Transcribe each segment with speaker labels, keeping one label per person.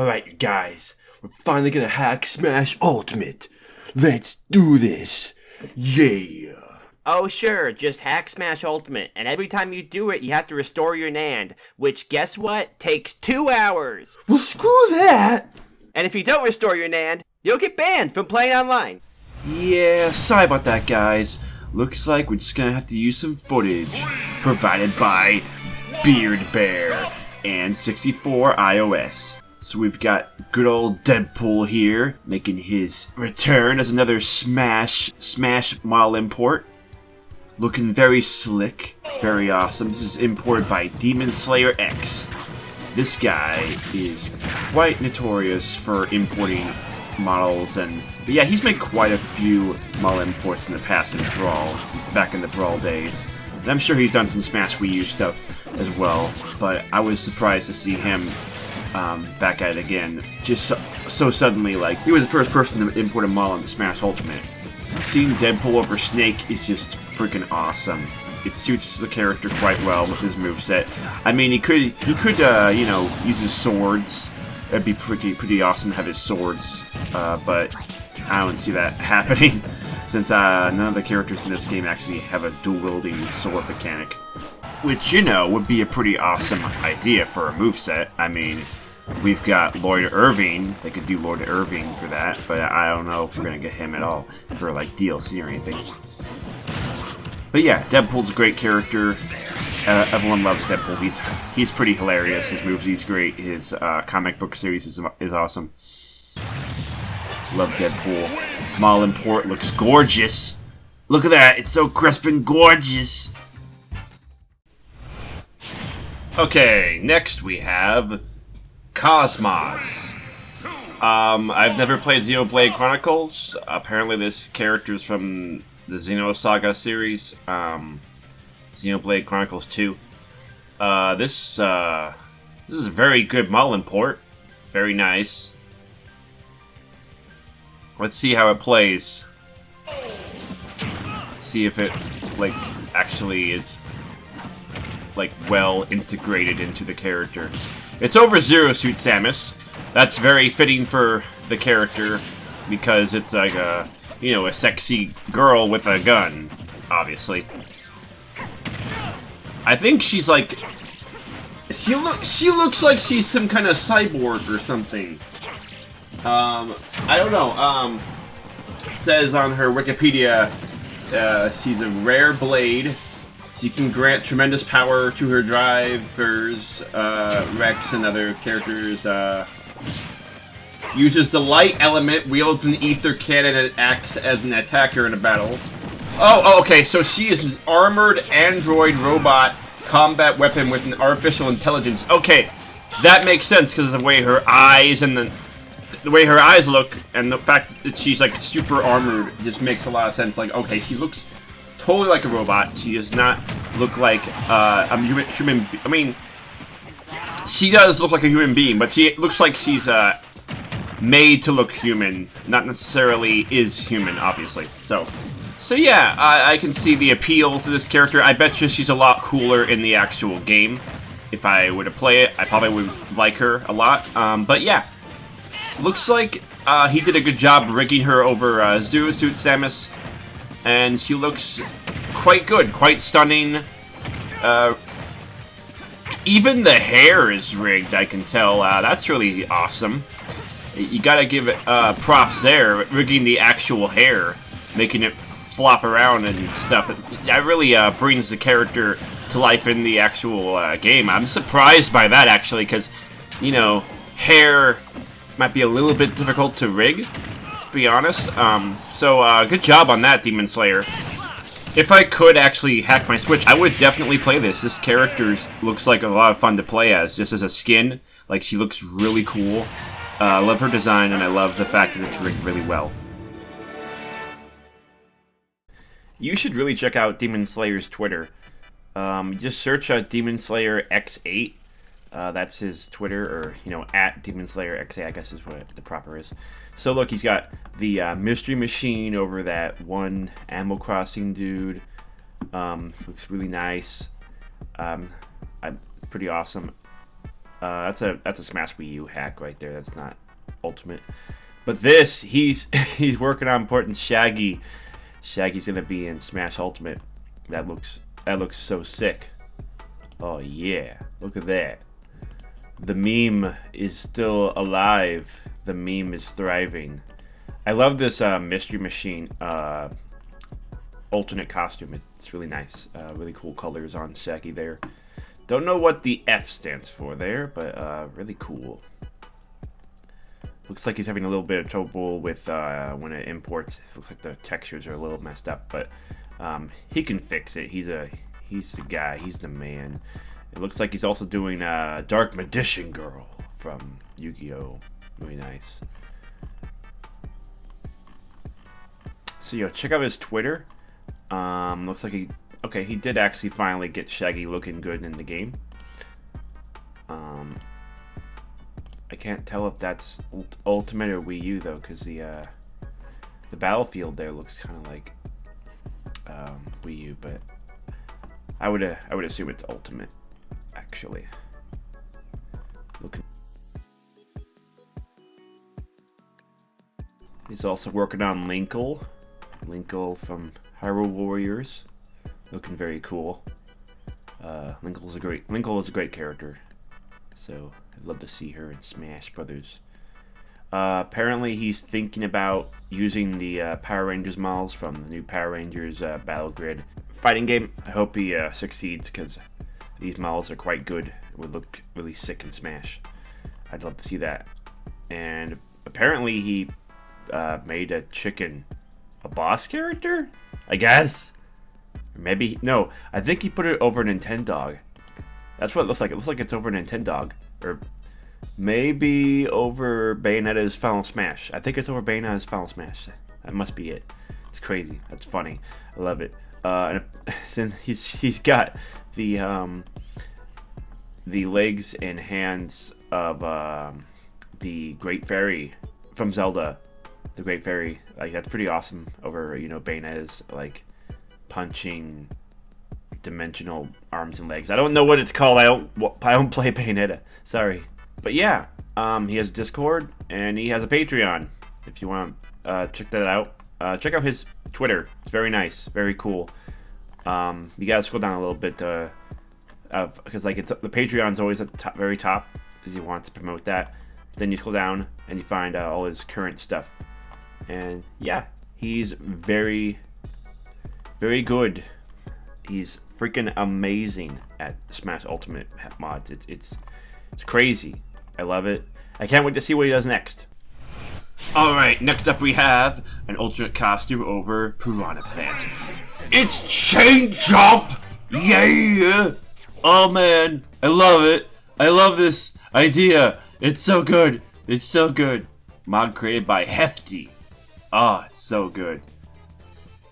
Speaker 1: Alright, you guys, we're finally gonna hack Smash Ultimate. Let's do this. Yeah.
Speaker 2: Oh sure, just hack Smash Ultimate, and every time you do it, you have to restore your NAND, which, guess what, takes 2 hours!
Speaker 1: Well, screw that!
Speaker 2: And if you don't restore your NAND, you'll get banned from playing online!
Speaker 3: Yeah, sorry about that, guys. Looks like we're just gonna have to use some footage provided by Beard Bear and N64 iOS. So we've got good old Deadpool here, making his return as another Smash model import. Looking very slick, very awesome. This is imported by Demon Slayer X. This guy is quite notorious for importing models, but yeah, he's made quite a few model imports in the past in Brawl, back in the Brawl days. And I'm sure he's done some Smash Wii U stuff as well, but I was surprised to see him back at it again, just so suddenly. Like, he was the first person to import a model into Smash Ultimate. Seeing Deadpool over Snake is just freaking awesome. It suits the character quite well with his moveset. I mean, he could you know, use his swords. It'd be pretty awesome to have his swords, but I don't see that happening since none of the characters in this game actually have a dual-wielding sword mechanic. Which, you know, would be a pretty awesome idea for a moveset. I mean, we've got Lloyd Irving. They could do Lloyd Irving for that, but I don't know if we're going to get him at all for, like, DLC or anything. But yeah, Deadpool's a great character. Everyone loves Deadpool. He's pretty hilarious. His moves, he's great. His comic book series is awesome. Love Deadpool. Model import looks gorgeous. Look at that. It's so crisp and gorgeous. Okay, next we have Cosmos. I've never played Xenoblade Chronicles. Apparently this character is from the Xenosaga series. Xenoblade Chronicles 2. This is a very good model import. Very nice. Let's see how it plays. Let's see if it, like, actually is, like, well integrated into the character. It's over Zero Suit Samus. That's very fitting for the character because it's like a, you know, a sexy girl with a gun, obviously. I think she's like, she looks like she's some kind of cyborg or something. I don't know. It says on her Wikipedia, she's a rare blade. She can grant tremendous power to her drivers, Rex and other characters. Uses the light element, wields an ether cannon, and acts as an attacker in a battle. Oh, okay, so she is an armored android robot combat weapon with an artificial intelligence. Okay, that makes sense because of the way her eyes and the way her eyes look, and the fact that she's like super armored just makes a lot of sense. Like, okay, she looks totally like a robot. She does not look like a human. I mean, she does look like a human being, but she looks like she's made to look human, not necessarily is human, obviously. So yeah, I can see the appeal to this character. I bet you she's a lot cooler in the actual game. If I were to play it, I probably would like her a lot. But yeah, looks like he did a good job rigging her over Zero Suit Samus, and she looks quite good, quite stunning. Even the hair is rigged, I can tell. That's really awesome. You gotta give it props there, rigging the actual hair, making it flop around and stuff. That really brings the character to life in the actual game. I'm surprised by that, actually, because, you know, hair might be a little bit difficult to rig, to be honest. So good job on that, Demon Slayer. If I could actually hack my Switch, I would definitely play this. This character looks like a lot of fun to play as, just as a skin. Like, she looks really cool. I love her design, and I love the fact that it's rigged really well.
Speaker 2: You should really check out Demon Slayer's Twitter. Just search Demon Slayer X8. That's his Twitter, or, you know, at Demon Slayer X8, I guess is what the proper is. So look, he's got the Mystery Machine over that one Animal Crossing dude. Looks really nice. Pretty awesome. That's a Smash Wii U hack right there. That's not Ultimate. But this, he's working on porting Shaggy. Shaggy's gonna be in Smash Ultimate. That looks so sick. Oh yeah, look at that. The meme is still alive. The meme is thriving. I love this Mystery Machine alternate costume. It's really nice. Really cool colors on Shaggy there. Don't know what the F stands for there, but really cool. Looks like he's having a little bit of trouble with when it imports. Looks like the textures are a little messed up, but he can fix it. He's the guy. He's the man. It looks like he's also doing Dark Magician Girl from Yu-Gi-Oh! Really nice. So yo, check out his Twitter. Looks like he did actually finally get Shaggy looking good in the game. I can't tell if that's Ultimate or Wii U though, because the battlefield there looks kind of like Wii U, but I would assume it's Ultimate actually. He's also working on Linkle from Hyrule Warriors, looking very cool. Linkle is a great character, so I'd love to see her in Smash Brothers. Apparently, he's thinking about using the Power Rangers models from the new Power Rangers Battle Grid fighting game. I hope he succeeds, because these models are quite good. It would look really sick in Smash. I'd love to see that. And apparently, he made a boss character, I guess. Or maybe no. I think he put it over Nintendog. That's what it looks like. It looks like it's over Nintendog, or maybe over Bayonetta's Final Smash. I think it's over Bayonetta's Final Smash. That must be it. It's crazy. That's funny. I love it. And then he's got the legs and hands of the Great Fairy from Zelda. The Great Fairy, like, that's pretty awesome. Over, Bayonetta's like punching dimensional arms and legs. I don't know what it's called. I don't play Bayonetta. Sorry, but yeah, he has Discord and he has a Patreon. If you want to check that out, check out his Twitter. It's very nice, very cool. You gotta scroll down a little bit because like the Patreon's always at the very top, because he wants to promote that. Then you scroll down and you find all his current stuff. And yeah, he's very, very good. He's freaking amazing at Smash Ultimate mods. It's crazy. I love it. I can't wait to see what he does next.
Speaker 3: Alright, next up we have an alternate costume over Piranha Plant. It's Chain Chomp! Yeah! Oh man, I love it. I love this idea. It's so good. It's so good. Mod created by Hefty. Oh, it's so good.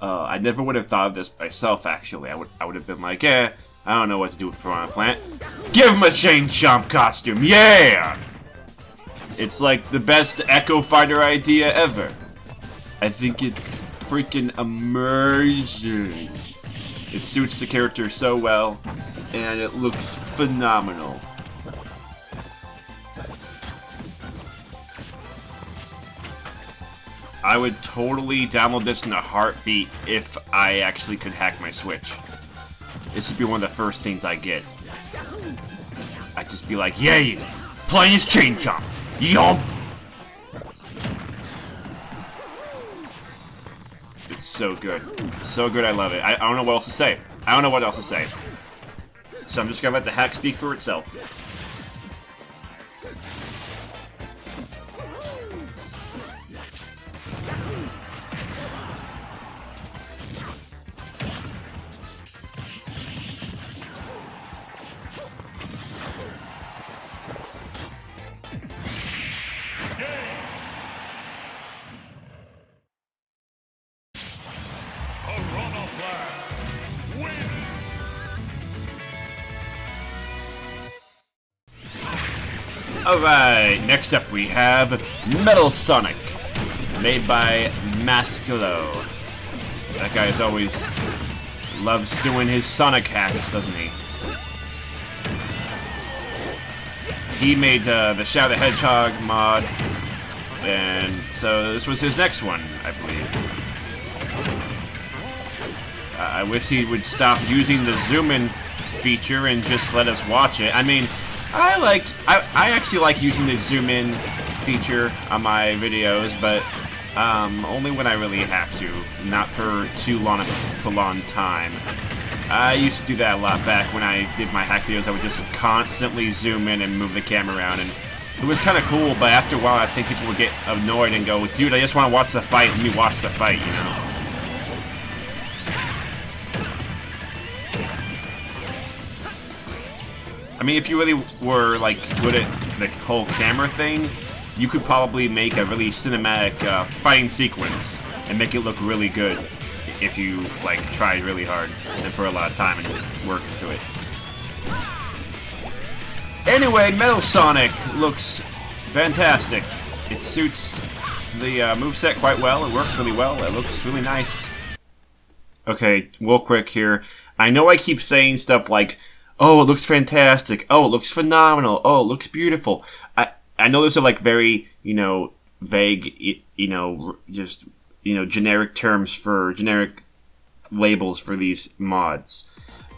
Speaker 3: I never would have thought of this myself, actually. I would have been like, I don't know what to do with Piranha Plant. Give him a Chain Chomp costume, yeah! It's like the best Echo Fighter idea ever. I think it's freaking amazing. It suits the character so well, and it looks phenomenal. I would totally download this in a heartbeat if I actually could hack my Switch. This would be one of the first things I get. I'd just be like, yay! Playing his Chain Chomp! Yomp! It's so good. So good, I love it. I don't know what else to say. I don't know what else to say. So I'm just gonna let the hack speak for itself. Alright, next up we have Metal Sonic, made by Masculo. That guy's always loves doing his Sonic hacks, doesn't he? he made the Shadow the Hedgehog mod, and so this was his next one, I believe. I wish he would stop using the zoom-in feature and just let us watch it. I mean, I actually like using the zoom-in feature on my videos, but only when I really have to, not for too long of a prolonged time. I used to do that a lot back when I did my hack videos. I would just constantly zoom in and move the camera around, and it was kind of cool, but after a while I think people would get annoyed and go, dude, I just want to watch the fight, let me watch the fight, you know? I mean, if you really were, like, good at the whole camera thing, you could probably make a really cinematic fighting sequence and make it look really good if you, like, tried really hard and for a lot of time and worked to it. Anyway, Metal Sonic looks fantastic. It suits the moveset quite well. It works really well. It looks really nice. Okay, real quick here. I know I keep saying stuff like, oh, it looks fantastic. Oh, it looks phenomenal. Oh, it looks beautiful. I know those are like very, you know, vague, you know, just, you know, generic terms for generic labels for these mods.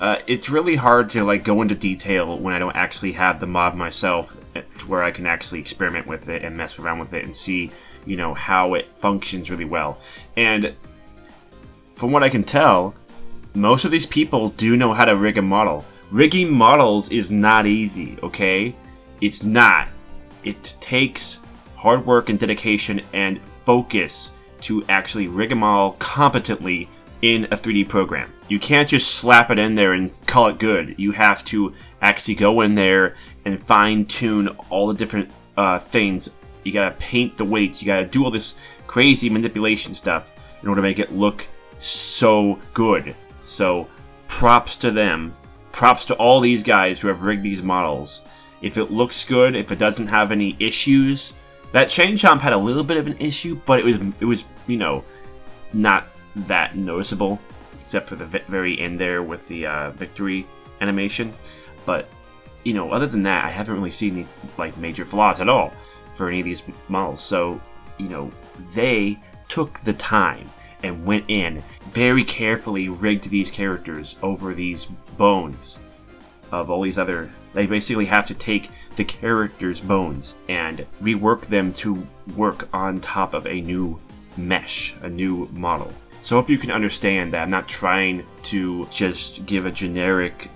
Speaker 3: It's really hard to like go into detail when I don't actually have the mod myself, to where I can actually experiment with it and mess around with it and see, you know, how it functions really well. And from what I can tell, most of these people do know how to rig a model. Rigging models is not easy, okay? It's not. It takes hard work and dedication and focus to actually rig a model competently in a 3D program. You can't just slap it in there and call it good. You have to actually go in there and fine-tune all the different things. You gotta paint the weights. You gotta do all this crazy manipulation stuff in order to make it look so good. So, props to them. Props to all these guys who have rigged these models. If it looks good, if it doesn't have any issues. That Chain Chomp had a little bit of an issue, but it was you know, not that noticeable, except for the very end there with the victory animation. But, you know, other than that, I haven't really seen any like major flaws at all for any of these models. So, you know, they took the time and went in, very carefully rigged these characters over these bones of all these other... They basically have to take the characters' bones and rework them to work on top of a new mesh, a new model. So I hope you can understand that I'm not trying to just give a generic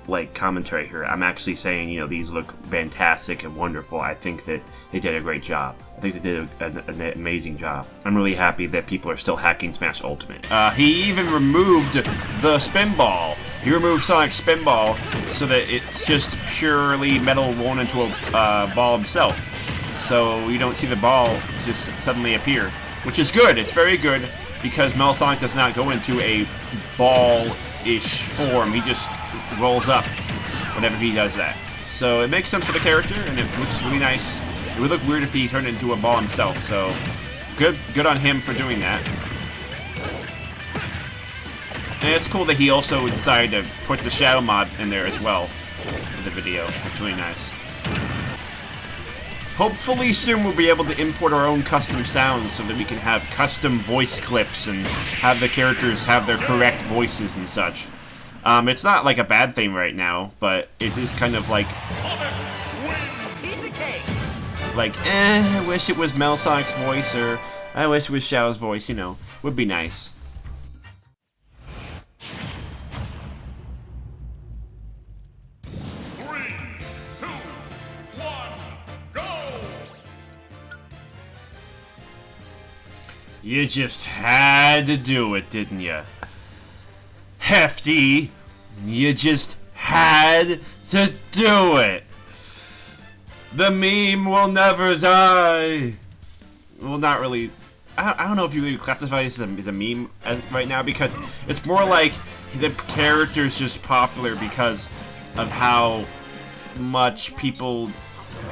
Speaker 3: like commentary here. I'm actually saying, you know, these look fantastic and wonderful. I think that they did a great job. I think they did an amazing job. I'm really happy that people are still hacking Smash Ultimate. He even removed the spin ball. He removed Sonic's spin ball so that it's just purely metal rolled into a ball himself. So you don't see the ball just suddenly appear, which is good. It's very good because Metal Sonic does not go into a ball-ish form. He just rolls up whenever he does that. So it makes sense for the character, and it looks really nice. It would look weird if he turned into a ball himself, so good on him for doing that. And it's cool that he also decided to put the Shadow mod in there as well in the video. It's really nice. Hopefully soon we'll be able to import our own custom sounds so that we can have custom voice clips and have the characters have their correct voices and such. It's not like a bad thing right now, but it is kind of like... Like, I wish it was Metal Sonic's voice, or I wish it was Shadow's voice, you know. Would be nice. You just had to do it, didn't you? Hefty, you just had to do it. The meme will never die. Well, not really. I don't know if you really classify this as a meme right now, because it's more like the character's just popular because of how much people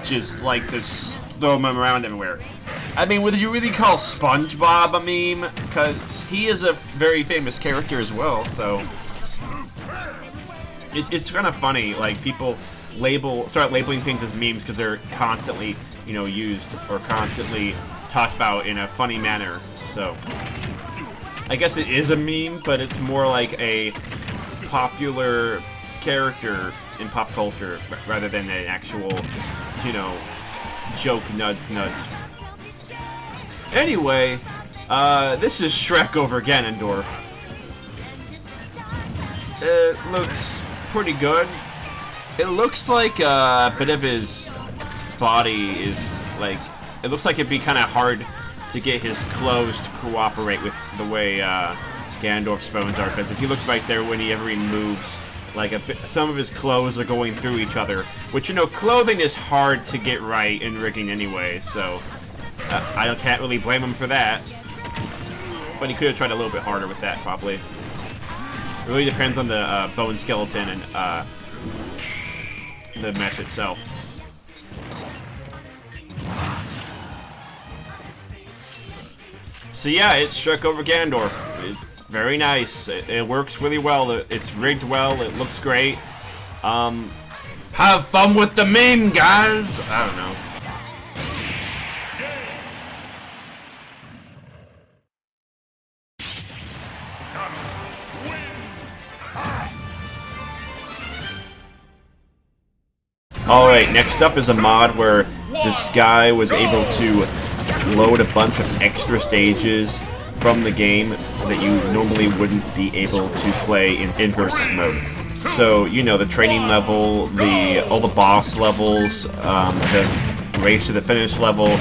Speaker 3: just like to throw them around everywhere. I mean, would you really call SpongeBob a meme? Because he is a very famous character as well, so... It's kind of funny, like, people
Speaker 2: start labeling things as memes because they're constantly, you know, used or constantly talked about in a funny manner. So I guess it is a meme, but it's more like a popular character in pop culture rather than an actual, you know, joke nudge. Anyway, this is Shrek over Ganondorf. It looks pretty good. It looks like a bit of his body is like, it looks like it'd be kind of hard to get his clothes to cooperate with the way Ganondorf's bones are, because if you look right there whenever he moves, like some of his clothes are going through each other, which, you know, clothing is hard to get right in rigging anyway, so I can't really blame him for that. But he could have tried a little bit harder with that, probably. It really depends on the bone skeleton and the mesh itself. So yeah, it's Shrek over Ganondorf. It's very nice. It works really well. It's rigged well. It looks great. Have fun with the meme, guys! I don't know. Alright, next up is a mod where this guy was able to load a bunch of extra stages from the game that you normally wouldn't be able to play in versus mode. So, you know, the training level, all the boss levels, the race to the finish level,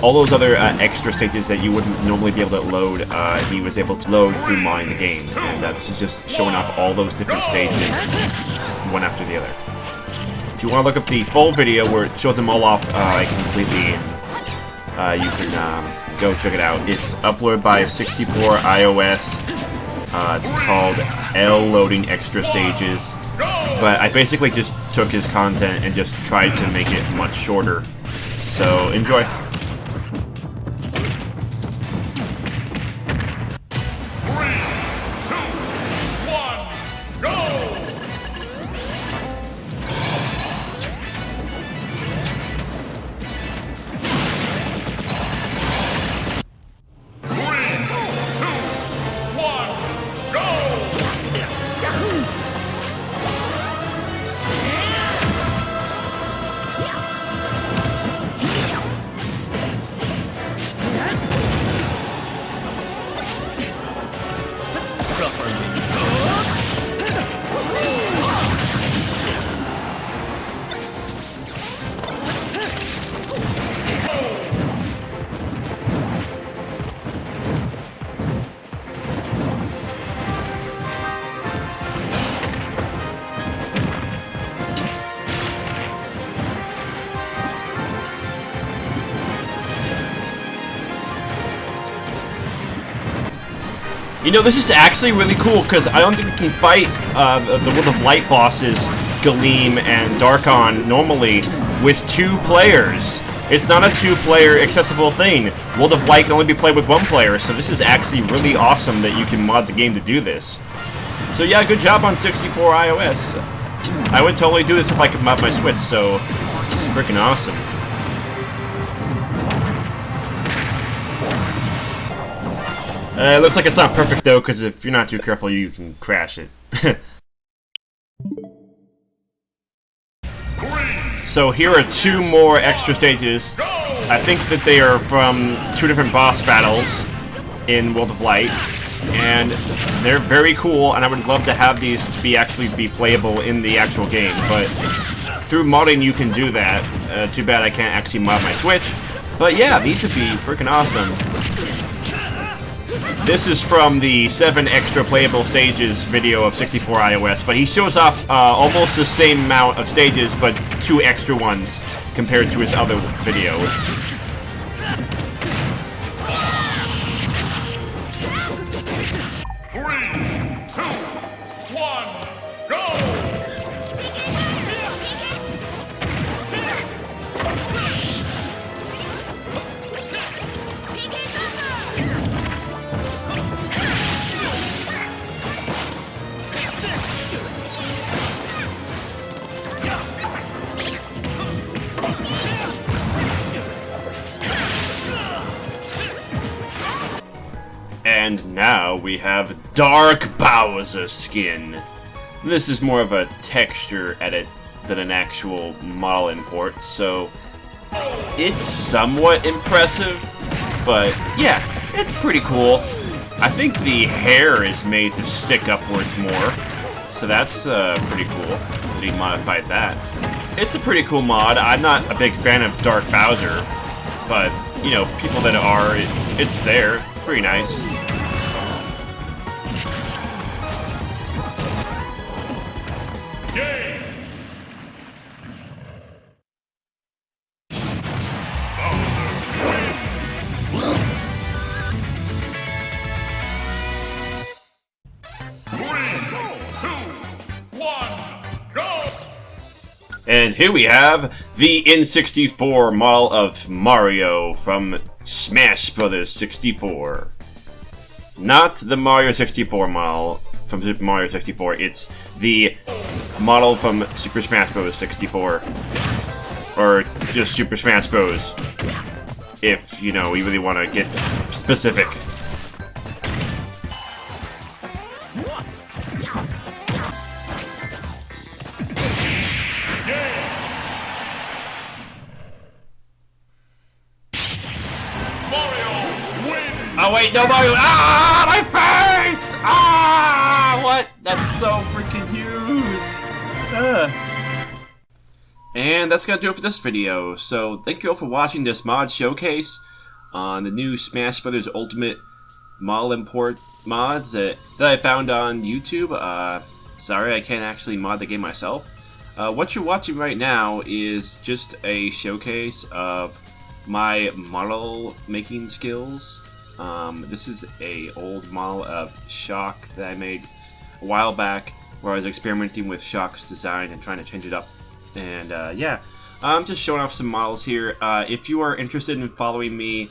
Speaker 2: all those other extra stages that you wouldn't normally be able to load, he was able to load through modding the game. And this is just showing off all those different stages, one after the other. If you want to look up the full video where it shows them all off completely, you can go check it out. It's uploaded by 64 iOS. It's called L Loading Extra Stages. But I basically just took his content and just tried to make it much shorter. So enjoy. You know, this is actually really cool, because I don't think we can fight the World of Light bosses, Galeem and Darkon, normally with 2 players. It's not a 2-player accessible thing. World of Light can only be played with 1 player, so this is actually really awesome that you can mod the game to do this. So yeah, good job on 64 iOS. I would totally do this if I could mod my Switch, so this is freaking awesome. It looks like it's not perfect though, because if you're not too careful, you can crash it. So here are 2 more extra stages. I think that they are from 2 different boss battles in World of Light, and they're very cool, and I would love to have these to be actually playable in the actual game, but through modding you can do that. Too bad I can't actually mod my Switch, but yeah, these would be freaking awesome. This is from the 7 extra playable stages video of 64 iOS, but he shows off almost the same amount of stages, but 2 extra ones compared to his other video.
Speaker 3: And now we have Dark Bowser skin. This is more of a texture edit than an actual model import, so it's somewhat impressive, but yeah, it's pretty cool. I think the hair is made to stick upwards more, so that's pretty cool that he modified that. It's a pretty cool mod. I'm not a big fan of Dark Bowser, but, you know, for people that are, it's there. It's pretty nice. And here we have the N64 model of Mario from Smash Bros. 64. Not the Mario 64 model from Super Mario 64, it's the model from Super Smash Bros. 64. Or just Super Smash Bros. If, you know, we really want to get specific. Oh wait, no Mario! Ah, my face! Ah, what? That's so freaking huge! And that's gonna do it for this video. So thank you all for watching this mod showcase on the new Smash Bros. Ultimate model import mods that I found on YouTube. Sorry, I can't actually mod the game myself. What you're watching right now is just a showcase of my model making skills. This is a old model of Shock that I made a while back, where I was experimenting with Shock's design and trying to change it up. And yeah, I'm just showing off some models here. If you are interested in following me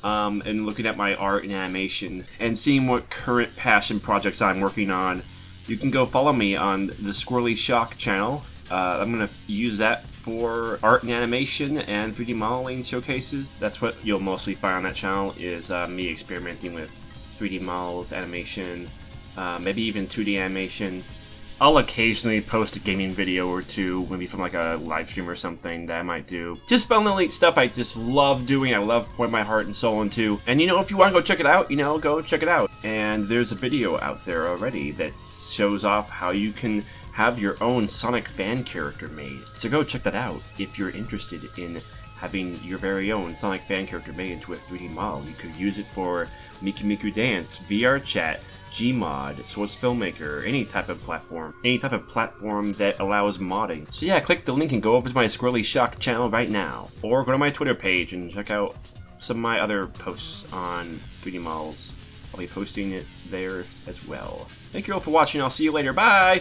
Speaker 3: and looking at my art and animation and seeing what current passion projects I'm working on, you can go follow me on the Squirrely Shock channel. I'm going to use that for art and animation and 3D modeling showcases. That's what you'll mostly find on that channel, is me experimenting with 3D models, animation, maybe even 2D animation. I'll occasionally post a gaming video or two, maybe from like a live stream or something that I might do. Just fun little stuff I just love doing. I love pouring my heart and soul into. And you know, if you want to go check it out, you know, go check it out. And there's a video out there already that shows off how you can have your own Sonic fan character made. So go check that out if you're interested in having your very own Sonic fan character made into a 3D model. You could use it for Miku Miku Dance, VR Chat, Gmod, Source Filmmaker, any type of platform that allows modding. So yeah, click the link and go over to my Squirrely Shock channel right now, or go to my Twitter page and check out some of my other posts on 3D models. I'll be posting it there as well. Thank you all for watching. I'll see you later. Bye!